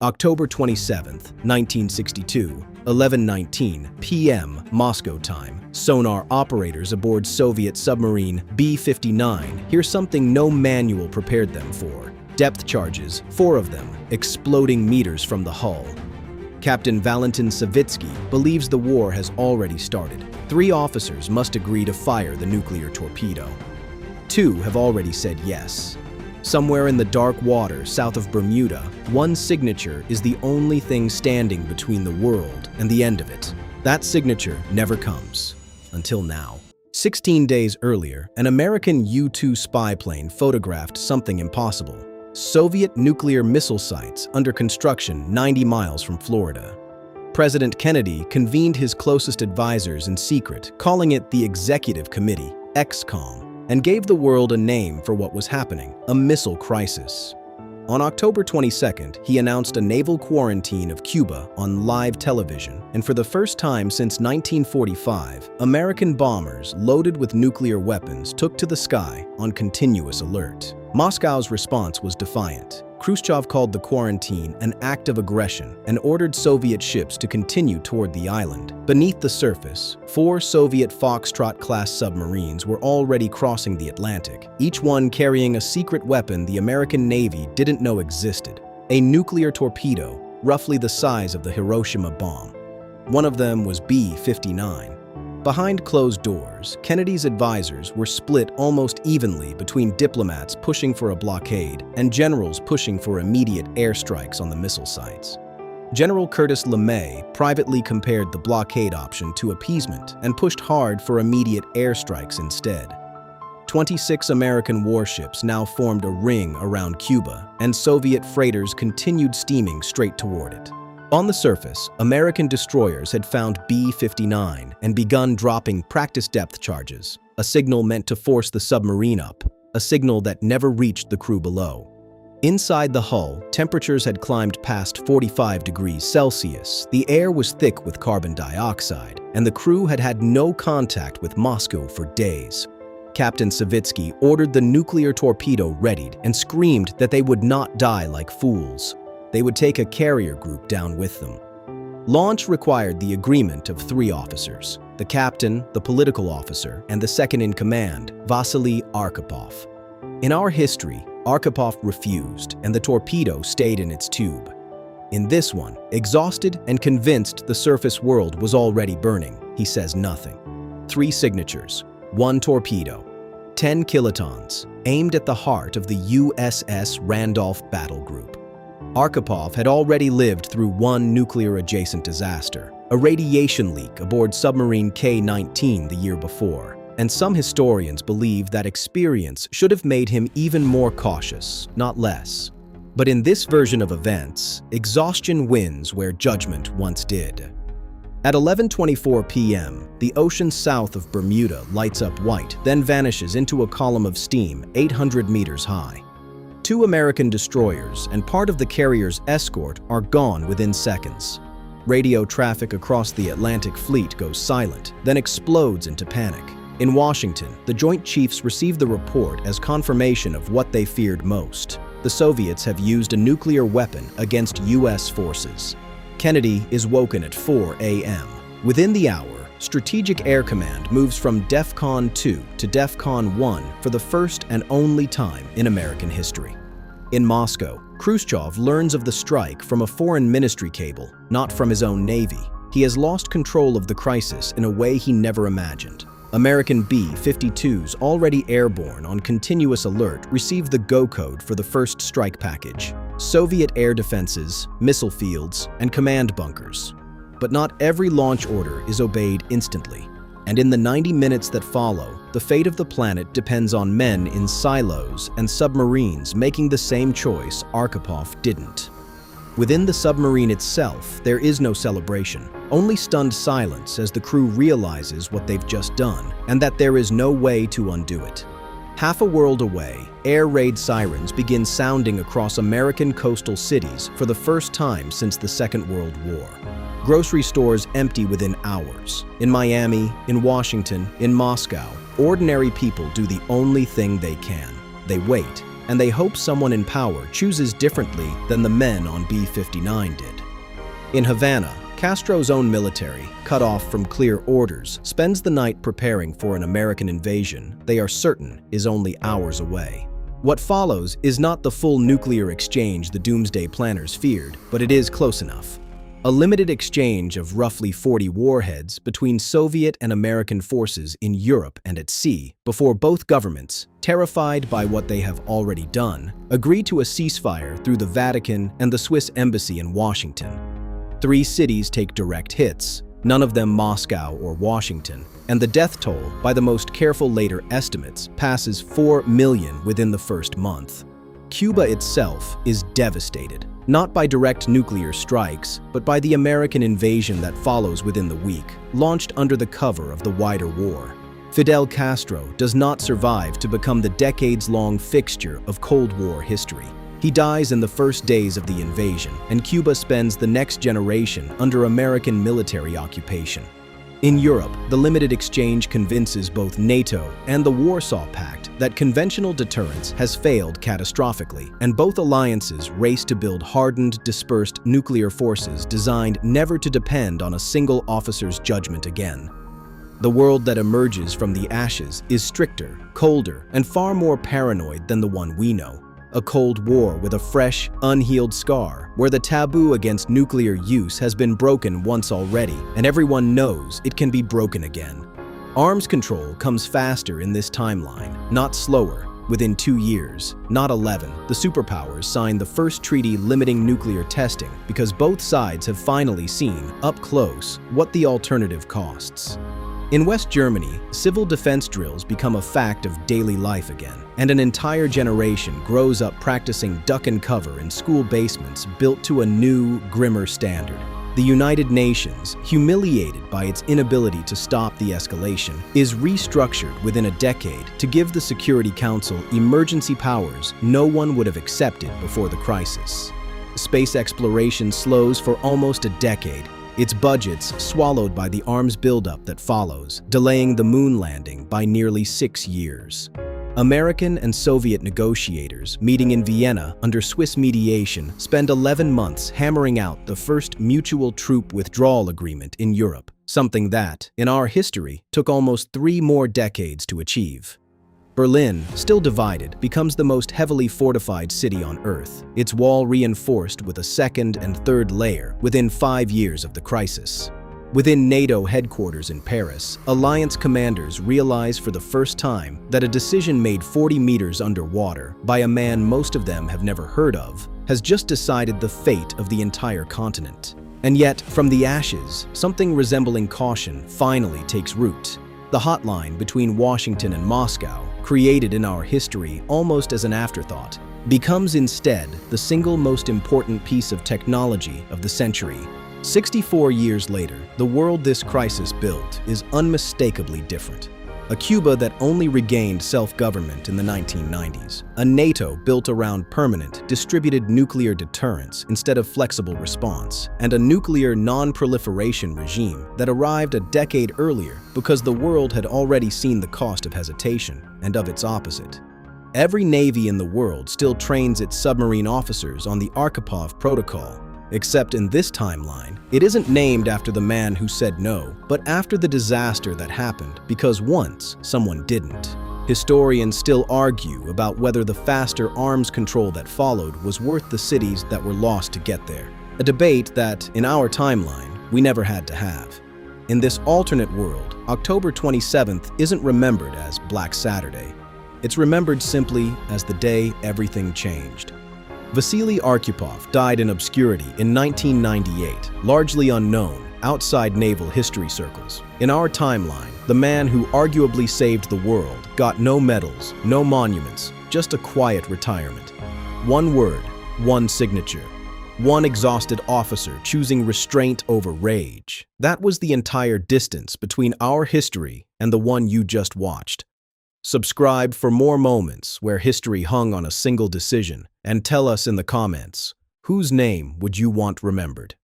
October 27, 1962, 11:19 p.m. Moscow time, sonar operators aboard Soviet submarine B-59 hear something no manual prepared them for. Depth charges, 4 of them, exploding meters from the hull. Captain Valentin Savitsky believes the war has already started. 3 officers must agree to fire the nuclear torpedo. 2 have already said yes. Somewhere in the dark water south of Bermuda, one signature is the only thing standing between the world and the end of it. That signature never comes. Until now. 16 days earlier, an American U-2 spy plane photographed something impossible. Soviet nuclear missile sites under construction 90 miles from Florida. President Kennedy convened his closest advisors in secret, calling it the Executive Committee, ExComm, and gave the world a name for what was happening, a missile crisis. On October 22nd, he announced a naval quarantine of Cuba on live television, and for the first time since 1945, American bombers loaded with nuclear weapons took to the sky on continuous alert. Moscow's response was defiant. Khrushchev called the quarantine an act of aggression and ordered Soviet ships to continue toward the island. Beneath the surface, 4 Soviet Foxtrot-class submarines were already crossing the Atlantic, each one carrying a secret weapon the American Navy didn't know existed, a nuclear torpedo, roughly the size of the Hiroshima bomb. One of them was B-59. Behind closed doors, Kennedy's advisors were split almost evenly between diplomats pushing for a blockade and generals pushing for immediate airstrikes on the missile sites. General Curtis LeMay privately compared the blockade option to appeasement and pushed hard for immediate airstrikes instead. 26 American warships now formed a ring around Cuba, and Soviet freighters continued steaming straight toward it. On the surface, American destroyers had found B-59 and begun dropping practice depth charges, a signal meant to force the submarine up, a signal that never reached the crew below. Inside the hull, temperatures had climbed past 45 degrees Celsius, the air was thick with carbon dioxide, and the crew had had no contact with Moscow for days. Captain Savitsky ordered the nuclear torpedo readied and screamed that they would not die like fools. They would take a carrier group down with them. Launch required the agreement of 3 officers, the captain, the political officer, and the second-in-command, Vasili Arkhipov. In our history, Arkhipov refused, and the torpedo stayed in its tube. In this one, exhausted and convinced the surface world was already burning, he says nothing. 3 signatures, 1 torpedo, 10 kilotons, aimed at the heart of the USS Randolph battle group. Arkhipov had already lived through one nuclear-adjacent disaster, a radiation leak aboard submarine K-19 the year before, and some historians believe that experience should have made him even more cautious, not less. But in this version of events, exhaustion wins where judgment once did. At 11:24 p.m., the ocean south of Bermuda lights up white, then vanishes into a column of steam 800 meters high. 2 American destroyers and part of the carrier's escort are gone within seconds. Radio traffic across the Atlantic Fleet goes silent, then explodes into panic. In Washington, the Joint Chiefs receive the report as confirmation of what they feared most. The Soviets have used a nuclear weapon against U.S. forces. Kennedy is woken at 4 a.m. Within the hour, Strategic Air Command moves from DEFCON 2 to DEFCON 1 for the first and only time in American history. In Moscow, Khrushchev learns of the strike from a foreign ministry cable, not from his own navy. He has lost control of the crisis in a way he never imagined. American B-52s already airborne on continuous alert received the go code for the first strike package. Soviet air defenses, missile fields, and command bunkers. But not every launch order is obeyed instantly. And in the 90 minutes that follow, the fate of the planet depends on men in silos and submarines making the same choice Arkhipov didn't. Within the submarine itself, there is no celebration, only stunned silence as the crew realizes what they've just done and that there is no way to undo it. Half a world away, air raid sirens begin sounding across American coastal cities for the first time since the Second World War. Grocery stores empty within hours. In Miami, in Washington, in Moscow, ordinary people do the only thing they can. They wait. and they hope someone in power chooses differently than the men on B-59 did. In Havana, Castro's own military, cut off from clear orders, spends the night preparing for an American invasion they are certain is only hours away. What follows is not the full nuclear exchange the doomsday planners feared, but it is close enough. A limited exchange of roughly 40 warheads between Soviet and American forces in Europe and at sea before both governments, terrified by what they have already done, agree to a ceasefire through the Vatican and the Swiss embassy in Washington. 3 cities take direct hits, none of them Moscow or Washington, and the death toll, by the most careful later estimates, passes 4 million within the first month. Cuba itself is devastated, not by direct nuclear strikes, but by the American invasion that follows within the week, launched under the cover of the wider war. Fidel Castro does not survive to become the decades-long fixture of Cold War history. He dies in the first days of the invasion, and Cuba spends the next generation under American military occupation. In Europe, the limited exchange convinces both NATO and the Warsaw Pact that conventional deterrence has failed catastrophically, and both alliances race to build hardened, dispersed nuclear forces designed never to depend on a single officer's judgment again. The world that emerges from the ashes is stricter, colder, and far more paranoid than the one we know. A Cold War with a fresh, unhealed scar, where the taboo against nuclear use has been broken once already, and everyone knows it can be broken again. Arms control comes faster in this timeline, not slower. Within 2 years, not 11, the superpowers signed the first treaty limiting nuclear testing because both sides have finally seen, up close, what the alternative costs. In West Germany, civil defense drills become a fact of daily life again, and an entire generation grows up practicing duck and cover in school basements built to a new, grimmer standard. The United Nations, humiliated by its inability to stop the escalation, is restructured within a decade to give the Security Council emergency powers no one would have accepted before the crisis. Space exploration slows for almost a decade, its budgets swallowed by the arms buildup that follows, delaying the moon landing by nearly 6 years. American and Soviet negotiators, meeting in Vienna under Swiss mediation, spend 11 months hammering out the first mutual troop withdrawal agreement in Europe, something that, in our history, took almost 3 more decades to achieve. Berlin, still divided, becomes the most heavily fortified city on Earth, its wall reinforced with a second and third layer within 5 years of the crisis. Within NATO headquarters in Paris, alliance commanders realize for the first time that a decision made 40 meters underwater by a man most of them have never heard of has just decided the fate of the entire continent. And yet, from the ashes, something resembling caution finally takes root. The hotline between Washington and Moscow, created in our history almost as an afterthought, becomes instead the single most important piece of technology of the century. 64 years later, the world this crisis built is unmistakably different. A Cuba that only regained self-government in the 1990s, a NATO built around permanent, distributed nuclear deterrence instead of flexible response, and a nuclear non-proliferation regime that arrived a decade earlier because the world had already seen the cost of hesitation and of its opposite. Every navy in the world still trains its submarine officers on the Arkhipov protocol, except in this timeline, it isn't named after the man who said no, but after the disaster that happened because once someone didn't. Historians still argue about whether the faster arms control that followed was worth the cities that were lost to get there, a debate that, in our timeline, we never had to have. In this alternate world, October 27th isn't remembered as Black Saturday. It's remembered simply as the day everything changed. Vasili Arkhipov died in obscurity in 1998, largely unknown outside naval history circles. In our timeline, the man who arguably saved the world got no medals, no monuments, just a quiet retirement. One word, one signature. One exhausted officer choosing restraint over rage. That was the entire distance between our history and the one you just watched. Subscribe for more moments where history hung on a single decision, and tell us in the comments, whose name would you want remembered?